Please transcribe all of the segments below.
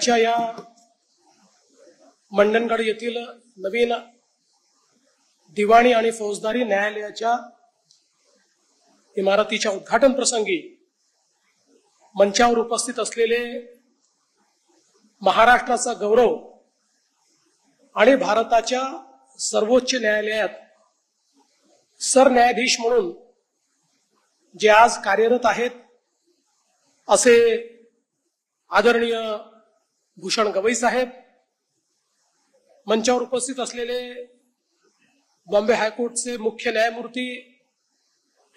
या मंडणगड येथील नवीन दिवाणी आणि फौजदारी न्यायालयाच्या इमारतीच्या उद्घाटन प्रसंगी मंचावर उपस्थित असलेले महाराष्ट्राचा गौरव आणि भारताच्या सर्वोच्च न्यायालयात सरन्यायाधीश म्हणून जे आज कार्यरत आहेत असे आदरणीय भूषण गवई साहेब, मंचावर उपस्थित असलेले बॉम्बे हायकोर्टचे मुख्य न्यायमूर्ती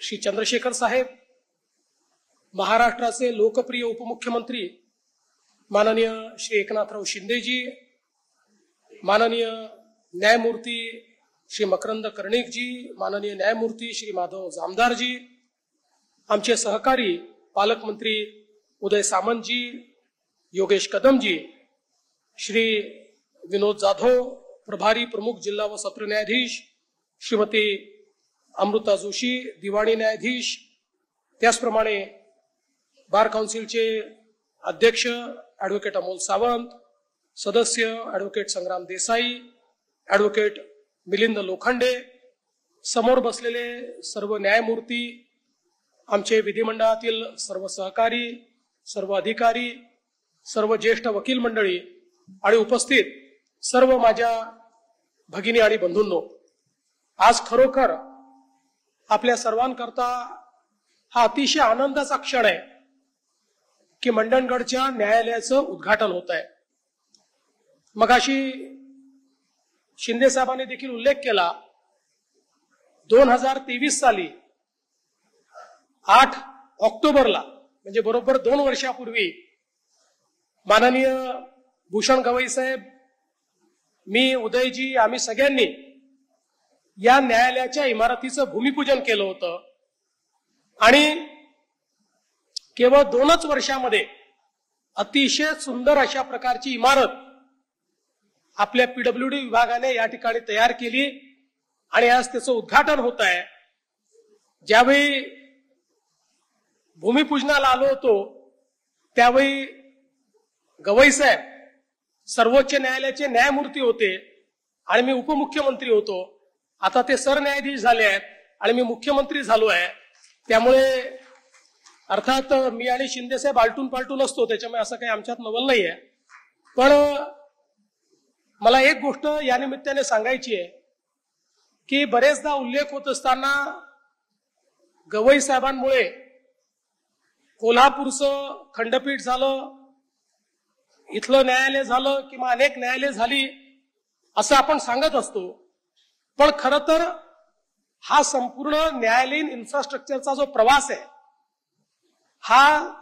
श्री चंद्रशेखर साहेब, महाराष्ट्राचे लोकप्रिय उपमुख्यमंत्री माननीय श्री एकनाथराव शिंदेजी, माननीय न्यायमूर्ती श्री मकरंद कर्णिकजी, माननीय न्यायमूर्ती श्री माधव जामदारजी, आमचे सहकारी पालकमंत्री उदय सामंतजी, योगेश कदमजी, श्री विनोद जाधव, प्रभारी प्रमुख जिल्हा व सत्र न्यायाधीश श्रीमती अमृता जोशी, दिवाणी न्यायाधीश, त्याचप्रमाणे बार काउन्सिलचे अध्यक्ष ॲडव्होकेट अमोल सावंत, सदस्य ॲडव्होकेट संग्राम देसाई, ॲडव्होकेट मिलिंद लोखंडे, समोर बसलेले सर्व न्यायमूर्ती, आमचे विधिमंडळातील सर्व सहकारी, सर्व अधिकारी, सर्व ज्येष्ठ वकील मंडळी आणि उपस्थित सर्व माझ्या भगिनी आणि बंधूंनो, आज खरोखर आपल्या सर्वांकरता हा अतिशय आनंदाचा क्षण आहे की मंडणगडच्या न्यायालयाचं उद्घाटन होत आहे. मगाशी शिंदे साहेबांनी देखील उल्लेख केला, 2023 साली 8 ऑक्टोबरला म्हणजे बरोबर 2 वर्षापूर्वी माननीय भूषण गवई साहेब, मी, उदयजी, आम्ही सगळ्यांनी या न्यायालयाच्या इमारतीचं भूमिपूजन केलं होतं आणि केवळ 2च वर्षामध्ये अतिशय सुंदर अशा प्रकारची इमारत आपल्या पीडब्ल्यूडी विभागाने या ठिकाणी तयार केली आणि आज त्याचं उद्घाटन होत आहे. ज्यावेळी भूमिपूजनाला आलो होतो त्यावेळी गवई साहेब सर्वोच्च न्यायालयाचे न्यायमूर्ती होते आणि मी उपमुख्यमंत्री होतो. आता ते सरन्यायाधीश झाले आहेत आणि मी मुख्यमंत्री झालो आहे. त्यामुळे अर्थात मी आणि शिंदे साहेब आलटून पालटून असतो, त्याच्यामुळे असं काही आमच्यात नवल नाही आहे. पण मला एक गोष्ट या निमित्ताने सांगायची आहे की बरेचदा उल्लेख होत असताना गवई साहेबांमुळे कोल्हापूरचं खंडपीठ झालं, इथलं न्यायालय झालं किंवा अनेक न्यायालय झाली असं आपण सांगत असतो. पण खरं तर हा संपूर्ण न्यायालयीन इन्फ्रास्ट्रक्चरचा जो प्रवास आहे हा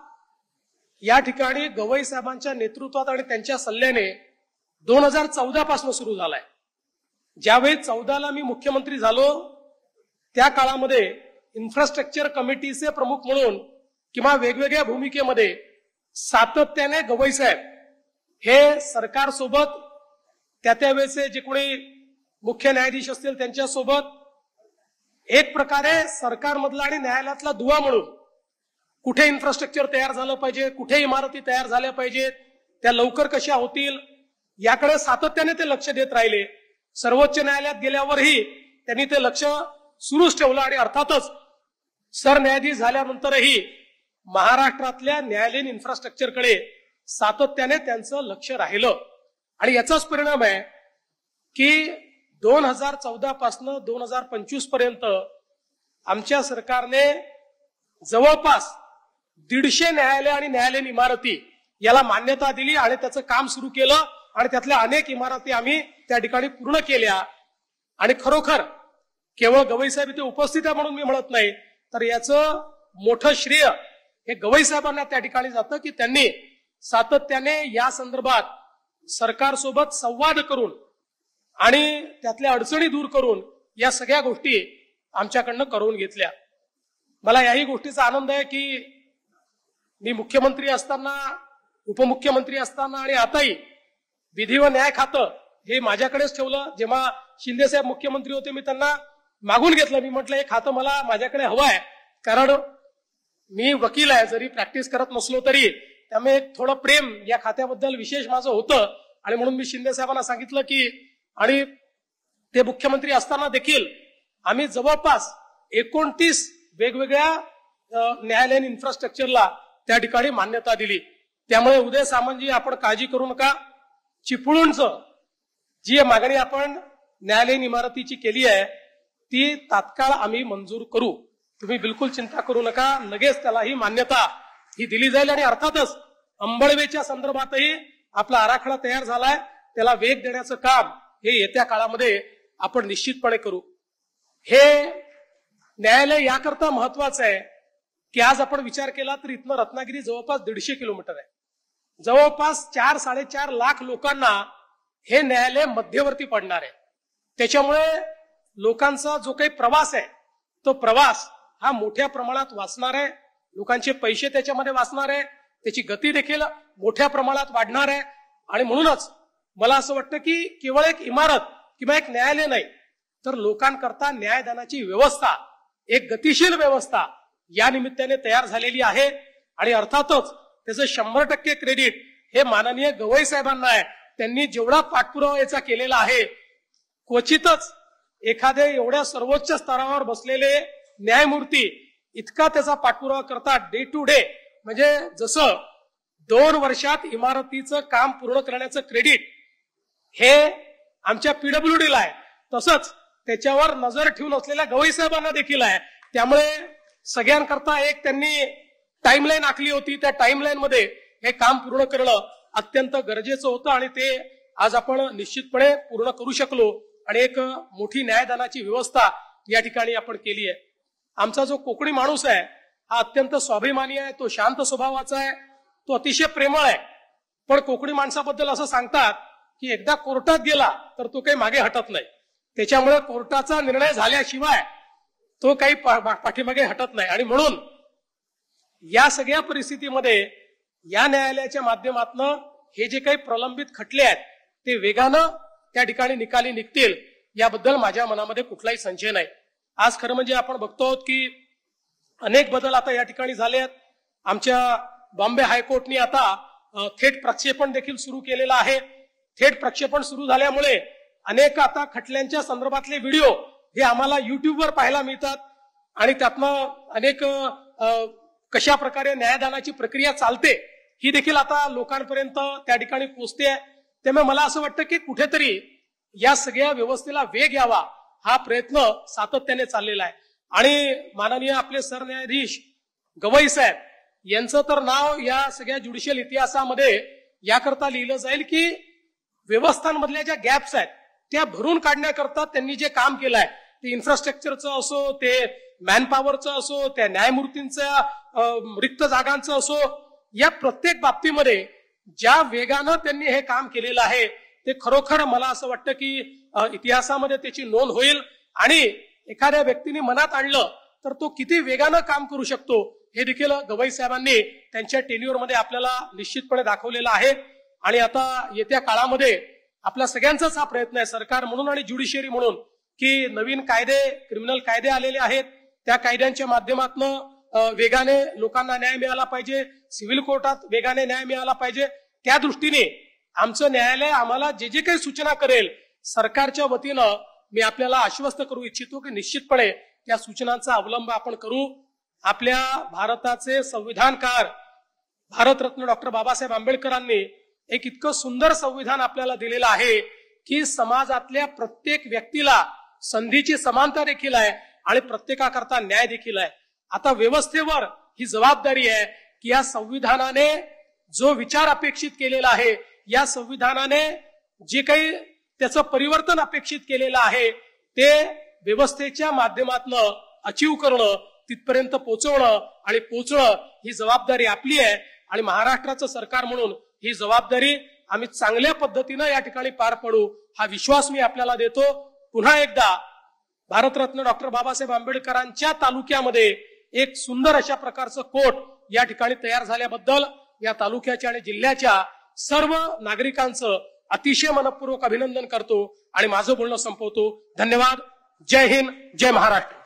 या ठिकाणी गवई साहेबांच्या नेतृत्वात आणि त्यांच्या सल्ल्याने 2014 पासून सुरू झालाय. ज्यावेळी 14ला मी मुख्यमंत्री झालो त्या काळामध्ये इन्फ्रास्ट्रक्चर कमिटीचे प्रमुख म्हणून किंवा वेगवेगळ्या भूमिकेमध्ये सातत्याने गवई साहेब हे सरकारसोबत, त्यावेळेचे जे कोणी मुख्य न्यायाधीश असतील त्यांच्यासोबत एक प्रकारे सरकारमधला आणि न्यायालयातला दुवा म्हणून कुठे इन्फ्रास्ट्रक्चर तयार झालं पाहिजे, कुठे इमारती तयार झाल्या पाहिजेत, त्या लवकर कशा होतील याकडे सातत्याने ते लक्ष देत राहिले. सर्वोच्च न्यायालयात गेल्यावरही त्यांनी ते लक्ष सुरूच ठेवलं आणि अर्थातच सरन्यायाधीश झाल्यानंतरही महाराष्ट्रातल्या न्यायालयीन इन्फ्रास्ट्रक्चरकडे सातत्याने त्यांचं लक्ष राहिलं. आणि याचाच परिणाम आहे की 2014 पासून 2025 पर्यंत आमच्या सरकारने जवळपास 150 न्यायालय आणि न्यायालयीन इमारती याला मान्यता दिली आणि त्याचं काम सुरू केलं आणि त्यातल्या अनेक इमारती आम्ही त्या ठिकाणी पूर्ण केल्या. आणि खरोखर केवळ गवई साहेब इथे उपस्थित आहे म्हणून मी म्हणत नाही, तर याचं मोठं श्रेय हे गवई साहेबांना त्या ठिकाणी जातं की त्यांनी सातत्याने या संदर्भात सरकारसोबत संवाद करून आणि त्यातल्या अडचणी दूर करून या सगळ्या गोष्टी आमच्याकडनं करून घेतल्या. मला याही गोष्टीचा आनंद आहे की मी मुख्यमंत्री असताना, उपमुख्यमंत्री असताना आणि आताही विधी व न्याय खातं हे माझ्याकडेच ठेवलं. जेव्हा शिंदे साहेब मुख्यमंत्री होते मी त्यांना मागून घेतलं, मी म्हटलं हे खातं मला माझ्याकडे हवं आहे, कारण मी वकील आहे, जरी प्रॅक्टिस करत नसलो तरी त्यामुळे थोडं प्रेम या खात्याबद्दल विशेष माझं होतं आणि म्हणून मी शिंदे साहेबांना सांगितलं की आणि ते मुख्यमंत्री असताना देखील आम्ही जवळपास 29 वेगवेगळ्या न्यायालयीन इन्फ्रास्ट्रक्चरला त्या ठिकाणी मान्यता दिली. त्यामुळे उदय सामंतजी आपण काळजी करू नका. चिपळूणचं जी मागणी आपण न्यायालयीन इमारतीची केली आहे ती तात्काळ आम्ही मंजूर करू. तुम्ही बिलकुल चिंता करू नका. लगेच त्याला ही मान्यता ही दिली जाईल आणि अर्थातच अंबळवेच्या संदर्भातही आपला आराखडा तयार झालाय. त्याला वेग देण्याचं काम हे येत्या काळामध्ये आपण निश्चितपणे करू. हे न्यायालय याकरता महत्वाचं आहे की आज आपण विचार केला तर इथनं रत्नागिरी जवळपास 150 किलोमीटर आहे. जवळपास 4-4.5 लाख लोकांना हे न्यायालय मध्यवर्ती पडणार आहे. त्याच्यामुळे लोकांचा जो काही प्रवास आहे तो प्रवास हा मोठ्या प्रमाणात वाचणार आहे. लोकांचे पैसे त्याच्यामध्ये वाचणार आहे. त्याची गती देखील मोठ्या प्रमाणात वाढणार आहे. आणि म्हणूनच मला असं वाटतं की केवळ एक इमारत किंवा एक न्यायालय नाही तर लोकांकरता न्यायदानाची व्यवस्था, एक गतिशील व्यवस्था या निमित्ताने तयार झालेली आहे. आणि अर्थातच त्याचं 100% क्रेडिट हे माननीय गवई साहेबांना आहे. त्यांनी जेवढा पाठपुरावा याचा केलेला आहे, क्वचितच एखादे एवढ्या सर्वोच्च स्तरावर बसलेले न्यायमूर्ती इतका त्याचा पाठपुरावा करतात डे टू डे. म्हणजे जसं 2 वर्षात इमारतीचं काम पूर्ण करण्याचं क्रेडिट हे आमच्या पीडब्ल्यूडीला आहे, तसंच त्याच्यावर नजर ठेवून असलेल्या गवई साहेबांना देखील आहे. त्यामुळे सगळ्यांकरता एक त्यांनी टाइमलाईन आखली होती. त्या टाइमलाईन मध्ये हे काम पूर्ण करणं अत्यंत गरजेचं होतं आणि ते आज आपण निश्चितपणे पूर्ण करू शकलो आणि एक मोठी न्यायदानाची व्यवस्था या ठिकाणी आपण केली आहे. आमचा जो कोकणी माणूस आहे हा अत्यंत स्वाभिमानी आहे. तो शांत स्वभावाचा आहे. तो अतिशय प्रेमळ आहे. पण कोकणी माणसाबद्दल असं सांगतात की एकदा कोर्टात गेला तर तो काही मागे हटत नाही. त्याच्यामुळे कोर्टाचा निर्णय झाल्याशिवाय तो काही पाठीमागे हटत नाही. आणि म्हणून या सगळ्या परिस्थितीमध्ये या न्यायालयाच्या माध्यमातून हे जे काही प्रलंबित खटले आहेत ते वेगानं त्या ठिकाणी निकाली निघतील याबद्दल माझ्या मनामध्ये कुठलाही संशय नाही. आज खरं म्हणजे आपण बघतो की अनेक बदल आता या ठिकाणी झाले आहेत. आमच्या बॉम्बे हायकोर्टने आता थेट प्रक्षेपण देखील सुरू केलेलं आहे. थेट प्रक्षेपण सुरू झाल्यामुळे अनेक आता खटल्यांच्या संदर्भातले व्हिडिओ हे आम्हाला युट्यूबवर पाहायला मिळतात आणि त्यातनं अनेक कशा प्रकारे न्यायदानाची प्रक्रिया चालते ही देखील आता लोकांपर्यंत त्या ठिकाणी पोहोचते. त्यामुळे मला असं वाटतं की कुठेतरी या सगळ्या व्यवस्थेला वेग यावा हा प्रयत्न सातत्याने चाललेला आहे. आणि माननीय आपले सरन्यायाधीश गवई साहेब यांचं तर नाव या सगळ्या ज्युडिशियल इतिहासामध्ये याकरता लिहिलं जाईल की व्यवस्थांमधल्या ज्या गॅप्स आहेत त्या भरून काढण्याकरता त्यांनी जे काम केलं आहे, ते इन्फ्रास्ट्रक्चरचं असो, ते मॅनपॉवरचं असो, त्या न्यायमूर्तींच्या रिक्त जागांचं असो, या प्रत्येक बाबतीमध्ये ज्या वेगानं त्यांनी हे काम केलेलं आहे ते खरोखर मला असं वाटतं की इतिहासामध्ये त्याची नोंद होईल. आणि एखाद्या व्यक्तीने मनात आणलं तर तो किती वेगानं काम करू शकतो हे देखील गवई साहेबांनी त्यांच्या टेन्युअरमध्ये आपल्याला निश्चितपणे दाखवलेलं आहे. आणि आता येत्या काळामध्ये आपल्या सगळ्यांचाच हा प्रयत्न आहे, सरकार म्हणून आणि ज्युडिशियरी म्हणून, की नवीन कायदे, क्रिमिनल कायदे आलेले आहेत, त्या कायद्यांच्या माध्यमातून वेगाने लोकांना न्याय मिळाला पाहिजे, सिव्हिल कोर्टात वेगाने न्याय मिळाला पाहिजे. त्या दृष्टीने आमचं न्यायालय आम्हाला जे जे काही सूचना करेल सरकारच्या वतीनं मी आपल्याला आश्वस्त करू इच्छितो की निश्चितपणे त्या सूचनांचा अवलंब आपण करू. आपल्या भारताचे संविधानकार भारतरत्न डॉक्टर बाबासाहेब आंबेडकरांनी एक इतकं सुंदर संविधान आपल्याला दिलेलं आहे की समाजातल्या प्रत्येक व्यक्तीला संधीची समानता देखील आहे आणि प्रत्येकाकरता न्याय देखील आहे. आता व्यवस्थेवर ही जबाबदारी आहे की या संविधानाने जो विचार अपेक्षित केलेला आहे, या संविधानाने जे काही त्याचं परिवर्तन अपेक्षित केलेलं आहे ते व्यवस्थेच्या माध्यमातून अचीव करणं, तिथपर्यंत पोहोचवणं आणि पोहोचणं ही जबाबदारी आपली आहे. आणि महाराष्ट्राचं सरकार म्हणून ही जबाबदारी आम्ही चांगल्या पद्धतीनं या ठिकाणी पार पाडू हा विश्वास मी आपल्याला देतो. पुन्हा एकदा भारतरत्न डॉक्टर बाबासाहेब आंबेडकरांच्या तालुक्यामध्ये एक सुंदर अशा प्रकारचं कोर्ट या ठिकाणी तयार झाल्याबद्दल या तालुक्याच्या आणि जिल्ह्याच्या सर्व नागरिकांचं अतिशय मनपूर्वक अभिनंदन करतो आणि माझं बोलणं संपवतो. धन्यवाद. जय हिंद, जय महाराष्ट्र.